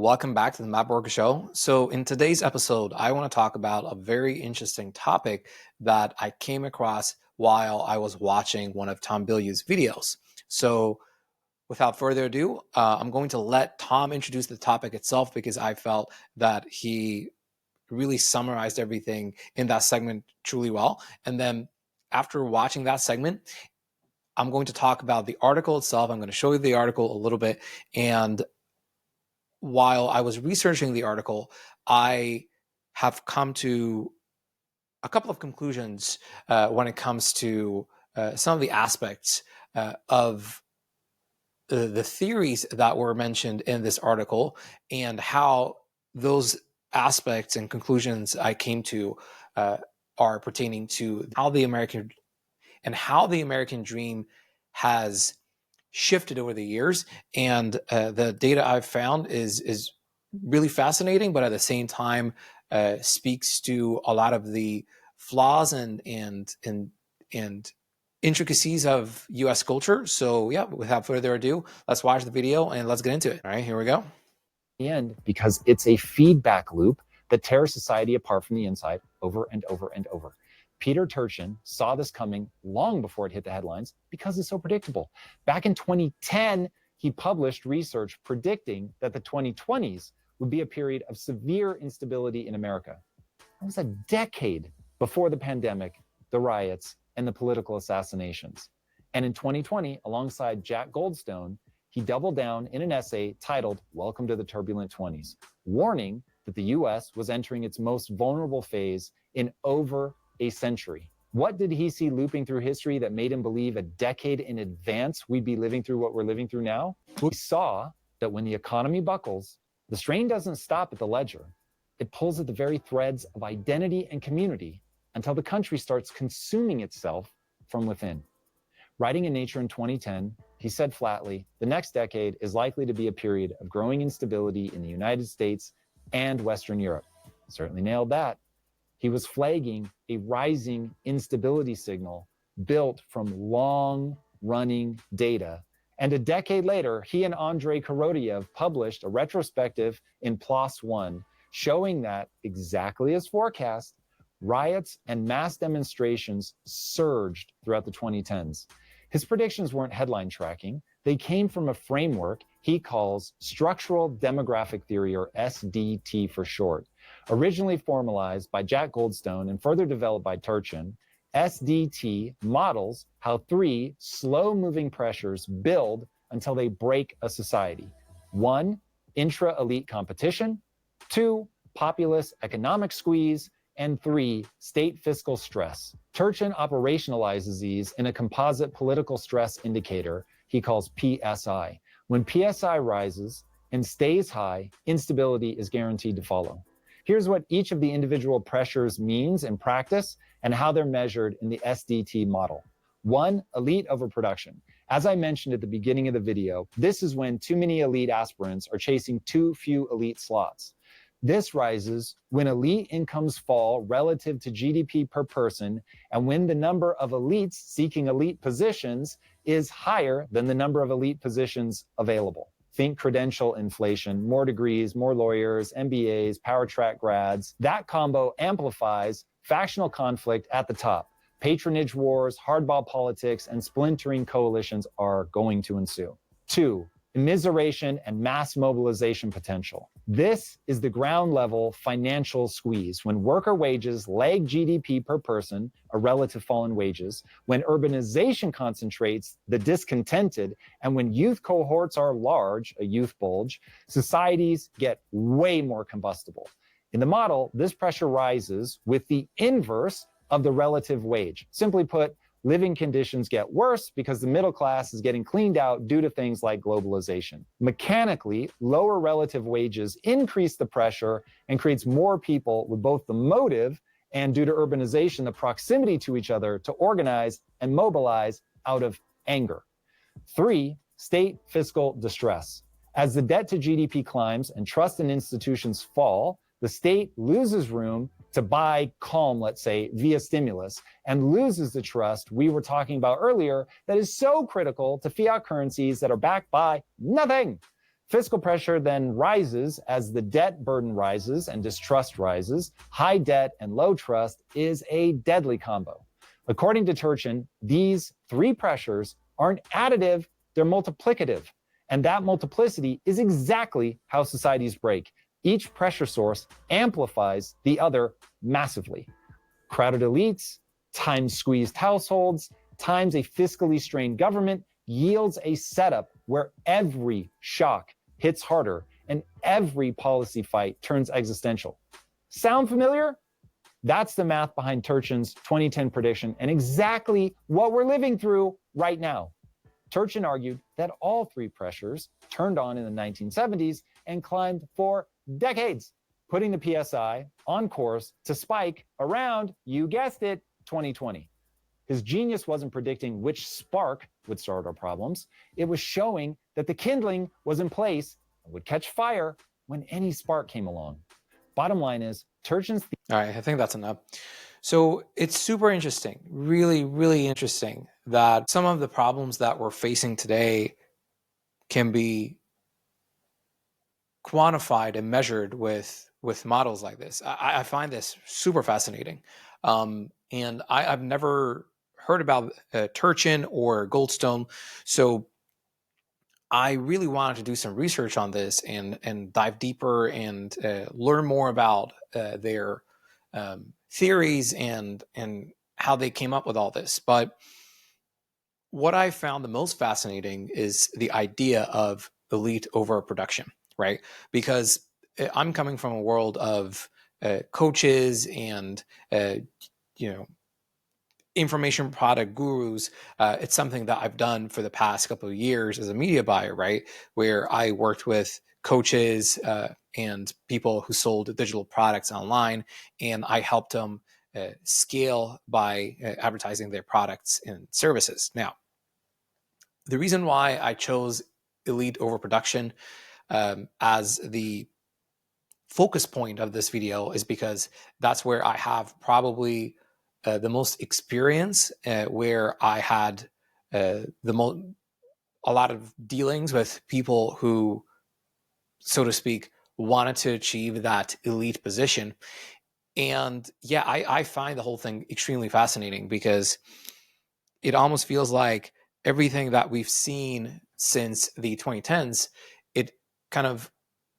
welcome back to the Map Worker Show. So in today's episode, I want to talk about a very interesting topic that I came across while I was watching one of Tom Bilyeu's videos. So without further ado, I'm going to let Tom introduce the topic itself because I felt that he really summarized everything in that segment truly well. And then after watching that segment, I'm going to talk about the article itself. I'm going to show you the article a little bit. And while I was researching the article, I have come to a couple of conclusions when it comes to some of the aspects of the theories that were mentioned in this article and how those aspects and conclusions I came to are pertaining to how the American dream has shifted over the years. And the data I've found is really fascinating, but at the same time speaks to a lot of the flaws and intricacies of US culture. So yeah, without further ado, let's watch the video and let's get into it. All right, here we go. And because it's a feedback loop that tears society apart from the inside over and over and over. Peter Turchin saw this coming long before it hit the headlines because it's so predictable. Back in 2010, he published research predicting that the 2020s would be a period of severe instability in America. That was a decade before the pandemic, the riots, and the political assassinations. And in 2020, alongside Jack Goldstone, he doubled down in an essay titled "Welcome to the Turbulent 20s," warning that the US was entering its most vulnerable phase in over a century. What did he see looping through history that made him believe a decade in advance we'd be living through what we're living through now? We saw that when the economy buckles, the strain doesn't stop at the ledger. It pulls at the very threads of identity and community until the country starts consuming itself from within. Writing in Nature in 2010, he said flatly, the next decade is likely to be a period of growing instability in the United States and Western Europe. Certainly nailed that. He was flagging a rising instability signal built from long-running data. And a decade later, he and Andrei Korolev published a retrospective in PLOS One, showing that, exactly as forecast, riots and mass demonstrations surged throughout the 2010s. His predictions weren't headline tracking. They came from a framework he calls Structural Demographic Theory, or SDT for short. Originally formalized by Jack Goldstone and further developed by Turchin, SDT models how three slow-moving pressures build until they break a society. 1, intra-elite competition. 2, populist economic squeeze. And 3, state fiscal stress. Turchin operationalizes these in a composite political stress indicator he calls PSI. When PSI rises and stays high, instability is guaranteed to follow. Here's what each of the individual pressures means in practice and how they're measured in the SDT model. 1, elite overproduction. As I mentioned at the beginning of the video, this is when too many elite aspirants are chasing too few elite slots. This rises when elite incomes fall relative to GDP per person and when the number of elites seeking elite positions is higher than the number of elite positions available. Think credential inflation, more degrees, more lawyers, MBAs, power track grads. That combo amplifies factional conflict at the top. Patronage wars, hardball politics, and splintering coalitions are going to ensue. 2, immiseration and mass mobilization potential. This is the ground level financial squeeze when worker wages lag GDP per person, a relative fall in wages, when urbanization concentrates the discontented, and when youth cohorts are large, a youth bulge, societies get way more combustible. In the model, this pressure rises with the inverse of the relative wage. Simply put, living conditions get worse because the middle class is getting cleaned out due to things like globalization. Mechanically, lower relative wages increase the pressure and creates more people with both the motive and, due to urbanization, the proximity to each other to organize and mobilize out of anger. 3, state fiscal distress. As the debt to GDP climbs and trust in institutions fall, the state loses room to buy calm, let's say, via stimulus, and loses the trust we were talking about earlier that is so critical to fiat currencies that are backed by nothing. Fiscal pressure then rises as the debt burden rises and distrust rises. High debt and low trust is a deadly combo. According to Turchin, these three pressures aren't additive, they're multiplicative. And that multiplicity is exactly how societies break. Each pressure source amplifies the other massively. Crowded elites times squeezed households times a fiscally strained government yields a setup where every shock hits harder and every policy fight turns existential. Sound familiar? That's the math behind Turchin's 2010 prediction and exactly what we're living through right now. Turchin argued that all three pressures turned on in the 1970s and climbed for decades, putting the PSI on course to spike around, you guessed it, 2020. His genius wasn't predicting which spark would start our problems. It was showing that the kindling was in place and would catch fire when any spark came along. Bottom line is, Turchin's... All right, I think that's enough. So it's super interesting, really, really interesting that some of the problems that we're facing today can be quantified and measured with models like this. I find this super fascinating. And I've never heard about Turchin or Goldstone. So I really wanted to do some research on this and dive deeper and learn more about their theories and how they came up with all this. But what I found the most fascinating is the idea of elite overproduction, right? Because I'm coming from a world of coaches and information product gurus. It's something that I've done for the past couple of years as a media buyer, right? Where I worked with coaches and people who sold digital products online, and I helped them scale by advertising their products and services. Now, the reason why I chose elite overproduction as the focus point of this video is because that's where I have probably the most experience, where I had a lot of dealings with people who, so to speak, wanted to achieve that elite position. And yeah, I find the whole thing extremely fascinating because it almost feels like everything that we've seen since the 2010s, it kind of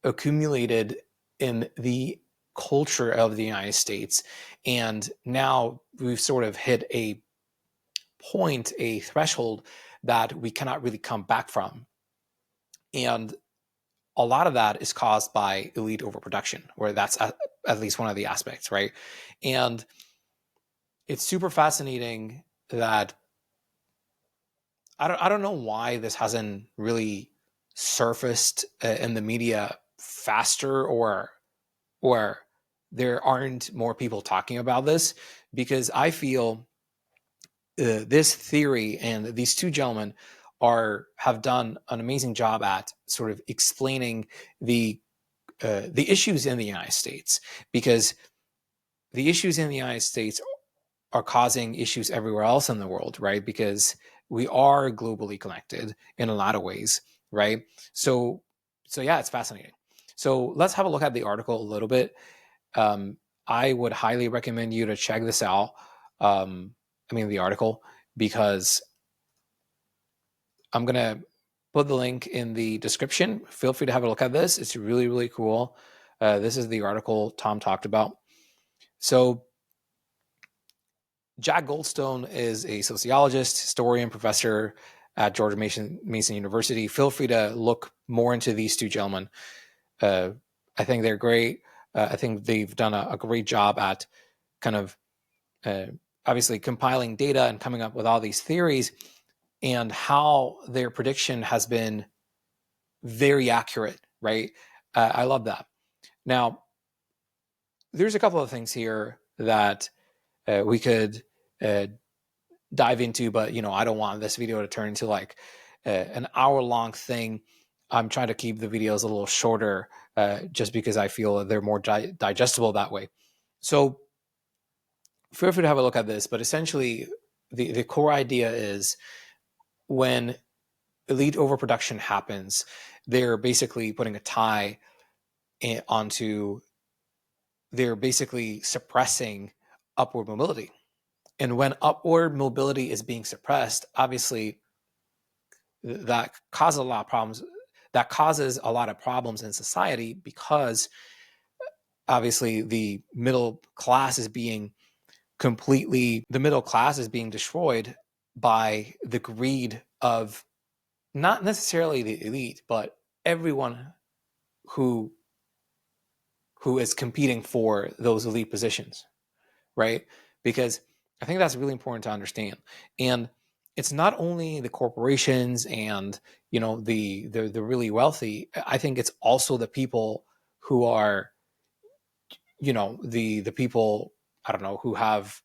accumulated in the culture of the United States. And now we've sort of hit a point, a threshold that we cannot really come back from. And a lot of that is caused by elite overproduction, where that's at least one of the aspects, right? And it's super fascinating that I don't know why this hasn't really surfaced in the media faster, or there aren't more people talking about this, because I feel this theory and these two gentlemen have done an amazing job at sort of explaining the issues in the United States, because the issues in the United States are causing issues everywhere else in the world, right? Because we are globally connected in a lot of ways, right? So yeah, it's fascinating. So let's have a look at the article a little bit. I would highly recommend you to check this out. The article, because I'm going to put the link in the description. Feel free to have a look at this. It's really, really cool. This is the article Tom talked about. So Jack Goldstone is a sociologist, historian, professor at George Mason University. Feel free to look more into these two gentlemen. I think they're great. I think they've done a great job at kind of obviously compiling data and coming up with all these theories, and how their prediction has been very accurate, right? I love that. Now, there's a couple of things here that we could dive into, but I don't want this video to turn into like an hour-long thing. I'm trying to keep the videos a little shorter, just because I feel they're more digestible that way. So feel free to have a look at this, but essentially the core idea is, when elite overproduction happens, they're basically putting a tie onto, they're basically suppressing upward mobility. And when upward mobility is being suppressed, obviously that causes a lot of problems. That causes a lot of problems in society, because obviously the middle class is being destroyed by the greed of not necessarily the elite, but everyone who is competing for those elite positions, right? Because I think that's really important to understand. And it's not only the corporations and, you know, the really wealthy. I think it's also the people who are, you know, the people, I don't know, who have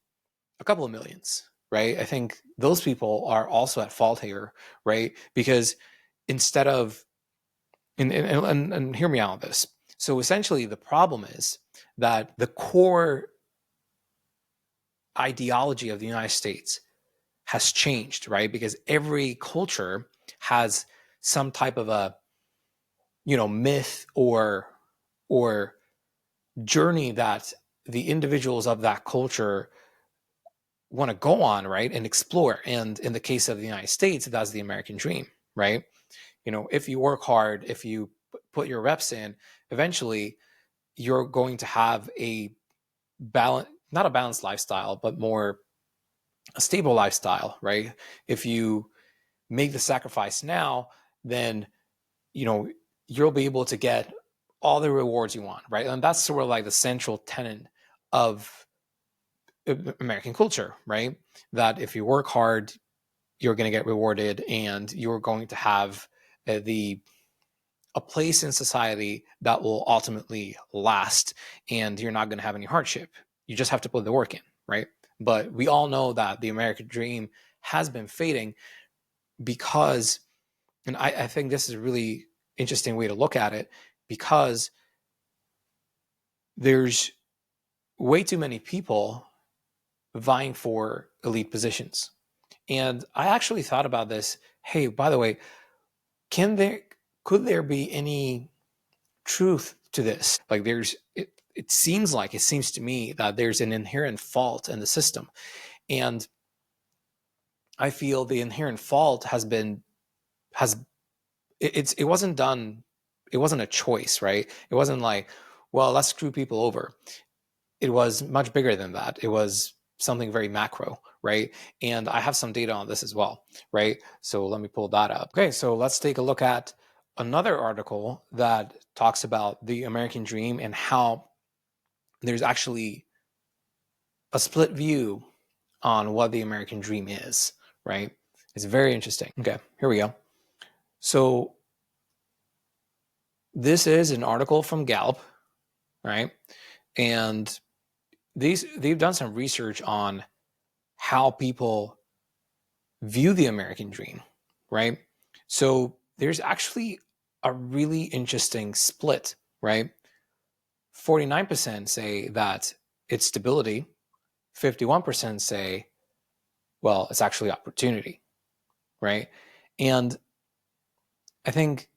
a couple of millions, right? I think those people are also at fault here, right? Because instead of, and hear me out on this. So essentially, the problem is that the core ideology of the United States has changed, right? Because every culture has some type of a, you know, myth or journey that the individuals of that culture want to go on, right, and explore. And in the case of the United States, that's the American dream, right? You know, if you work hard, if you put your reps in, eventually you're going to have a balance, not a balanced lifestyle, but more a stable lifestyle, right? If you make the sacrifice now, then, you know, you'll be able to get all the rewards you want, right? And that's sort of like the central tenet of American culture, right? That if you work hard, you're going to get rewarded, and you're going to have a place in society that will ultimately last, and you're not going to have any hardship. You just have to put the work in, right? But we all know that the American dream has been fading because, and I think this is a really interesting way to look at it, because there's way too many people vying for elite positions. And I actually thought about this. Hey, by the way, could there be any truth to this? Like it seems to me that there's an inherent fault in the system. And I feel the inherent fault has it wasn't done, it wasn't a choice, right? It wasn't like, well, let's screw people over. It was much bigger than that. It was something very macro, right? And I have some data on this as well, right? So let me pull that up. Okay, so let's take a look at another article that talks about the American dream and how there's actually a split view on what the American dream is, right? It's very interesting. Okay, here we go. So this is an article from Gallup, right? And they've done some research on how people view the American dream, right? So there's actually a really interesting split, right? 49% say that it's stability, 51% say, well, it's actually opportunity, right? And I think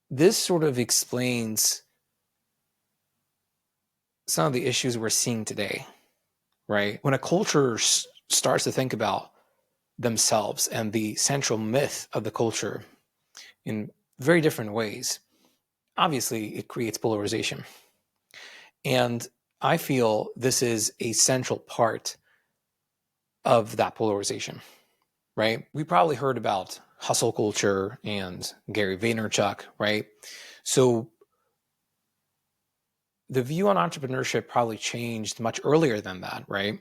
this sort of explains some of the issues we're seeing today, right? When a culture starts to think about themselves and the central myth of the culture in very different ways, obviously it creates polarization. And I feel this is a central part of that polarization, right? We probably heard about hustle culture and Gary Vaynerchuk, right? So the view on entrepreneurship probably changed much earlier than that, right?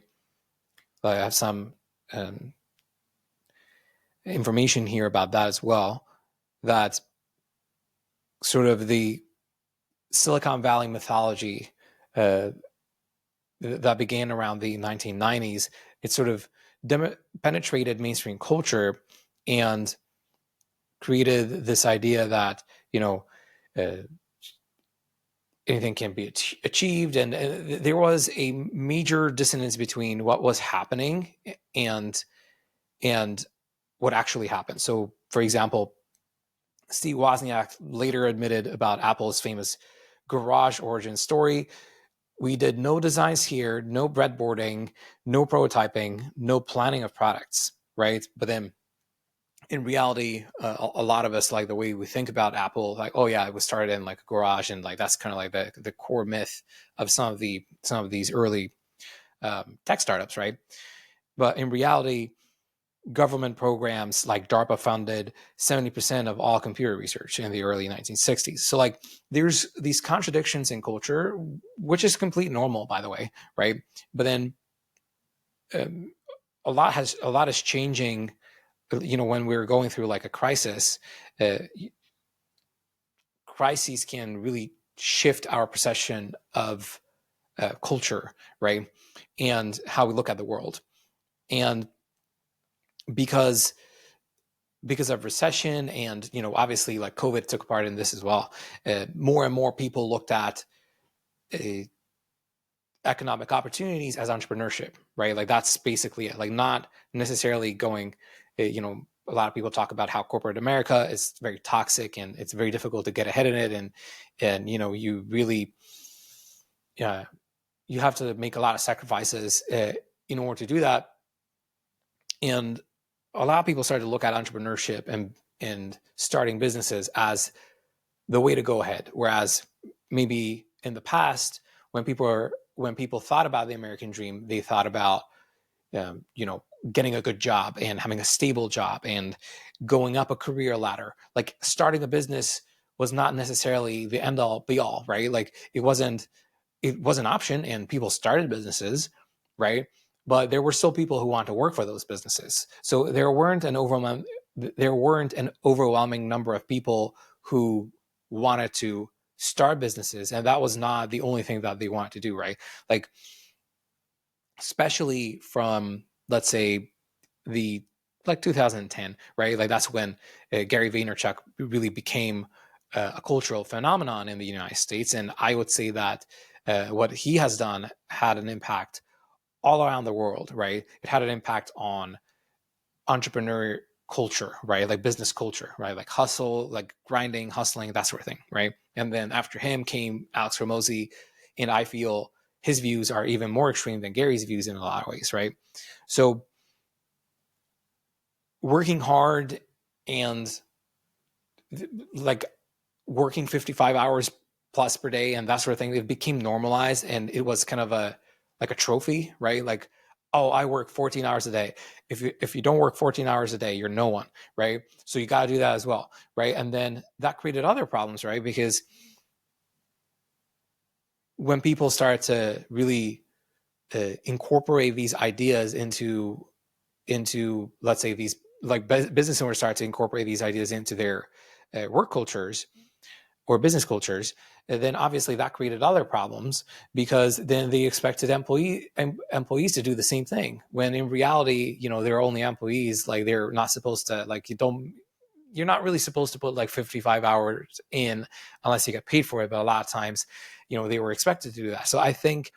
I have some information here about that as well, that sort of the Silicon Valley mythology that began around the 1990s, it sort of penetrated mainstream culture and created this idea that, you know, anything can be achieved. And there was a major dissonance between what was happening and what actually happened. So, for example, Steve Wozniak later admitted about Apple's famous garage origin story. We did no designs here, no breadboarding, no prototyping, no planning of products, right? But then in reality, a lot of us, like the way we think about Apple, like, oh yeah, it was started in like a garage, and like that's kind of like the core myth of some of these early tech startups, right? But in reality, government programs like DARPA funded 70% of all computer research in the early 1960s. So like there's these contradictions in culture, which is complete normal, by the way, right? But then um, a lot is changing. When we're going through like a crisis, uh, crises can really shift our perception of culture, right? And how we look at the world. And because of recession and obviously like COVID took part in this as well, more and more people looked at uh, economic opportunities as entrepreneurship, right? Like that's basically it. Like not necessarily going, a lot of people talk about how corporate America is very toxic and it's very difficult to get ahead in it, and you really you have to make a lot of sacrifices in order to do that. And a lot of people started to look at entrepreneurship and starting businesses as the way to go ahead. Whereas maybe in the past, when people thought about the American dream, they thought about getting a good job and having a stable job and going up a career ladder. Like starting a business was not necessarily the end all be all, right? Like it was an option, and people started businesses, right? But there were still people who want to work for those businesses. So there weren't an overwhelming number of people who wanted to start businesses, and that was not the only thing that they wanted to do, right? Like especially from, let's say, the like 2010, right? Like that's when Gary Vaynerchuk really became a cultural phenomenon in the United States. And I would say that what he has done had an impact all around the world, right? It had an impact on entrepreneur culture, right? Like business culture, right? Like hustle, like grinding, hustling, that sort of thing, right? And then after him came Alex Ramosi, and I feel his views are even more extreme than Gary's views in a lot of ways, right? So working hard and like working 55 hours plus per day and that sort of thing, it became normalized, and it was kind of a trophy, right? Like, oh, I work 14 hours a day. If you don't work 14 hours a day, you're no one, right? So you got to do that as well, right? And then that created other problems, right? Because when people start to really incorporate these ideas into let's say these like business owners start to incorporate these ideas into their work cultures or business cultures, then obviously that created other problems, because then they expected employees to do the same thing, when in reality, they're only employees. Like they're not supposed to, like, you're not really supposed to put like 55 hours in unless you get paid for it. But a lot of times, they were expected to do that. So I think,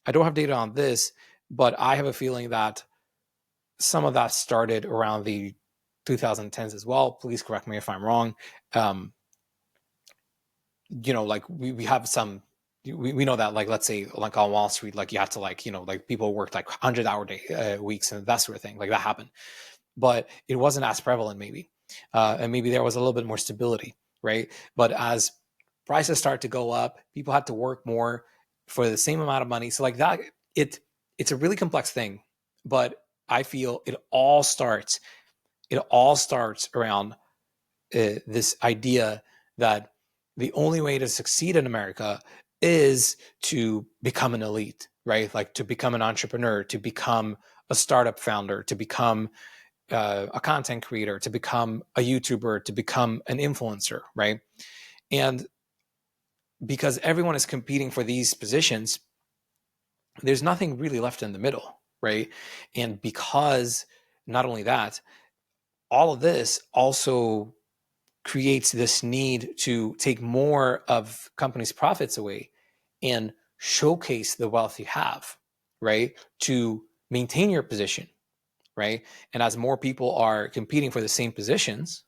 I don't have data on this, but I have a feeling that some of that started around the 2010s as well. Please correct me if I'm wrong. Like we have some, we know that, like, let's say like on Wall Street, like you have to, like, like people worked like 100-hour day weeks and that sort of thing. Like that happened, but it wasn't as prevalent maybe. And maybe there was a little bit more stability, right? But as prices start to go up, people had to work more for the same amount of money. So like that, it's a really complex thing, but I feel it all starts around this idea that the only way to succeed in America is to become an elite, right? Like to become an entrepreneur, to become a startup founder, to become a content creator, to become a YouTuber, to become an influencer, right? And because everyone is competing for these positions, there's nothing really left in the middle, right? And because not only that, all of this also creates this need to take more of companies' profits away and showcase the wealth you have, right? To maintain your position, right? And as more people are competing for the same positions,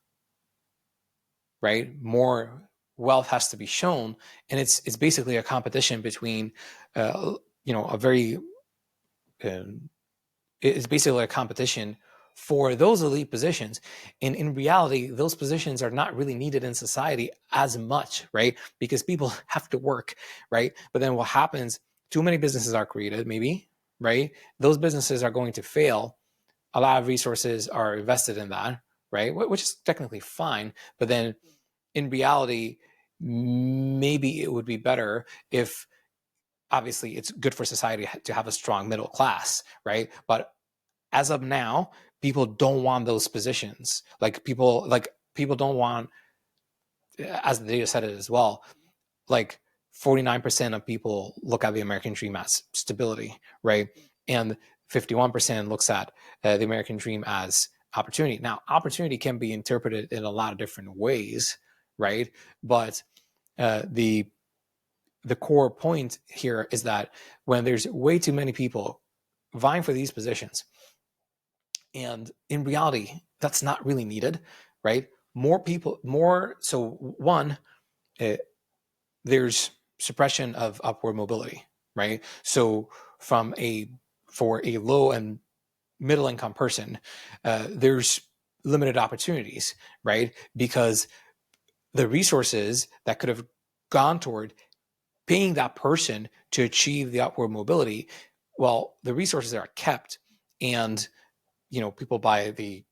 right? More wealth has to be shown, and it's basically a competition between, a very, it's basically a competition for those elite positions. And in reality, those positions are not really needed in society as much, right? Because people have to work, right? But then what happens, too many businesses are created, maybe, right? Those businesses are going to fail. A lot of resources are invested in that, right? Which is technically fine. But then in reality, maybe it would be better if, obviously it's good for society to have a strong middle class, right? But as of now, people don't want those positions. People don't want, as the data said it as well, like 49% of people look at the American dream as stability, right? And 51% looks at the American dream as opportunity. Now, opportunity can be interpreted in a lot of different ways, right? But the core point here is that when there's way too many people vying for these positions, and in reality, that's not really needed, right? More people, more. So one, uh, there's suppression of upward mobility, right? So from for a low and middle income person, there's limited opportunities, right? Because the resources that could have gone toward paying that person to achieve the upward mobility, well, the resources are kept, and people buy the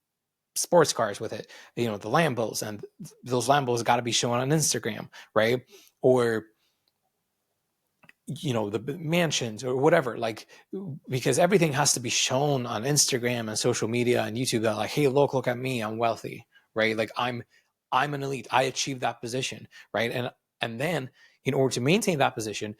sports cars with it, the Lambos, and those Lambos got to be shown on Instagram, right? Or the mansions or whatever, like, because everything has to be shown on Instagram and social media and YouTube, that like, hey, look at me, I'm wealthy, right? Like I'm an elite, I achieved that position, right? And then in order to maintain that position,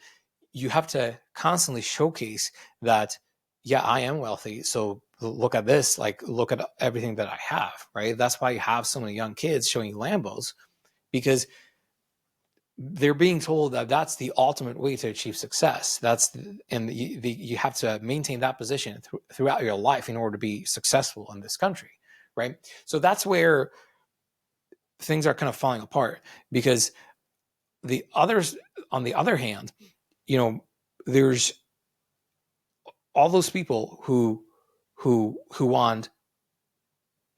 you have to constantly showcase that, yeah, I am wealthy, so look at this, like, look at everything that I have, right? That's why you have so many young kids showing Lambos, because they're being told that that's the ultimate way to achieve success. And you have to maintain that position throughout your life in order to be successful in this country, right? So that's where things are kind of falling apart, because the others, on the other hand, there's all those people who want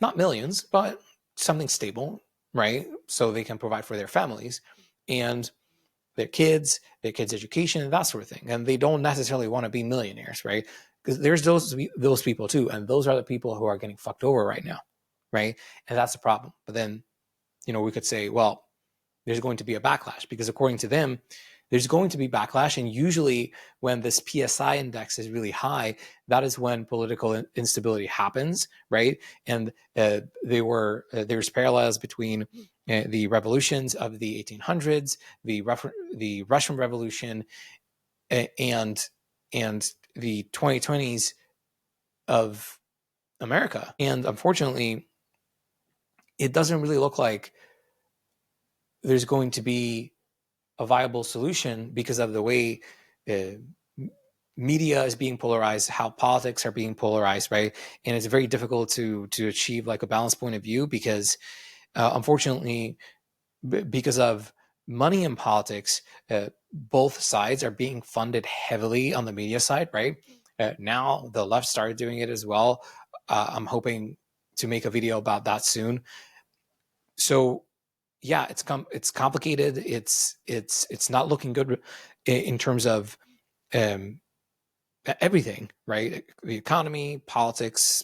not millions, but something stable, right? So they can provide for their families and their kids education, and that sort of thing. And they don't necessarily want to be millionaires, right? Because there's those people too, and those are the people who are getting fucked over right now, right? And that's the problem. But then, we could say, well, there's going to be a backlash, because according to them, there's going to be backlash. And usually when this PSI index is really high, that is when political instability happens, right? And there's parallels between the revolutions of the 1800s, the Russian Revolution, and the 2020s of America. And unfortunately, it doesn't really look like there's going to be a viable solution, because of the way media is being polarized, how politics are being polarized, right? And it's very difficult to achieve like a balanced point of view, because unfortunately, because of money in politics, both sides are being funded heavily on the media side, right? Now the left started doing it as well. I'm hoping to make a video about that soon. So yeah, it's complicated. It's not looking good in terms of um, everything, right? The economy, politics,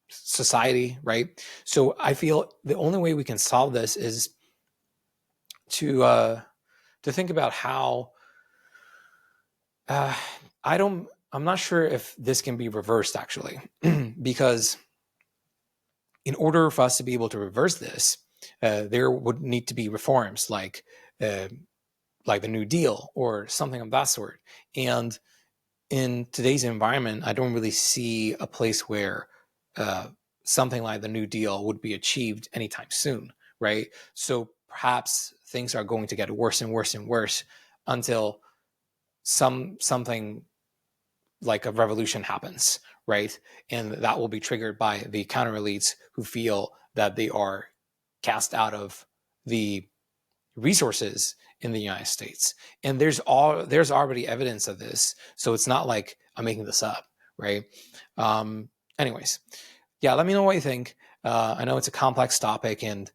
society, right? So I feel the only way we can solve this is to think about how uh, I'm not sure if this can be reversed, actually, because in order for us to be able to reverse this, there would need to be reforms uh, like the New Deal or something of that sort. And in today's environment, I don't really see a place where uh, something like the New Deal would be achieved anytime soon, right? So perhaps things are going to get worse and worse and worse until something like a revolution happens, right? And that will be triggered by the counter elites who feel that they are cast out of the resources in the United States. And there's already evidence of this. So it's not like I'm making this up, right? Anyways, yeah, let me know what you think. I know it's a complex topic, and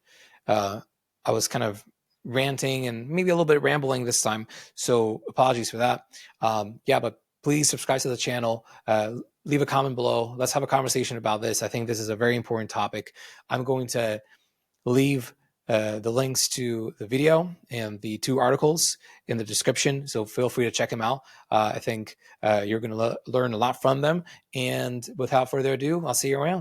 I was kind of ranting and maybe a little bit rambling this time. So apologies for that. Yeah, but please subscribe to the channel. Leave a comment below. Let's have a conversation about this. I think this is a very important topic. I'm going to leave the links to the video and the 2 articles in the description, so feel free to check them out. I think you're going to learn a lot from them. And without further ado, I'll see you around.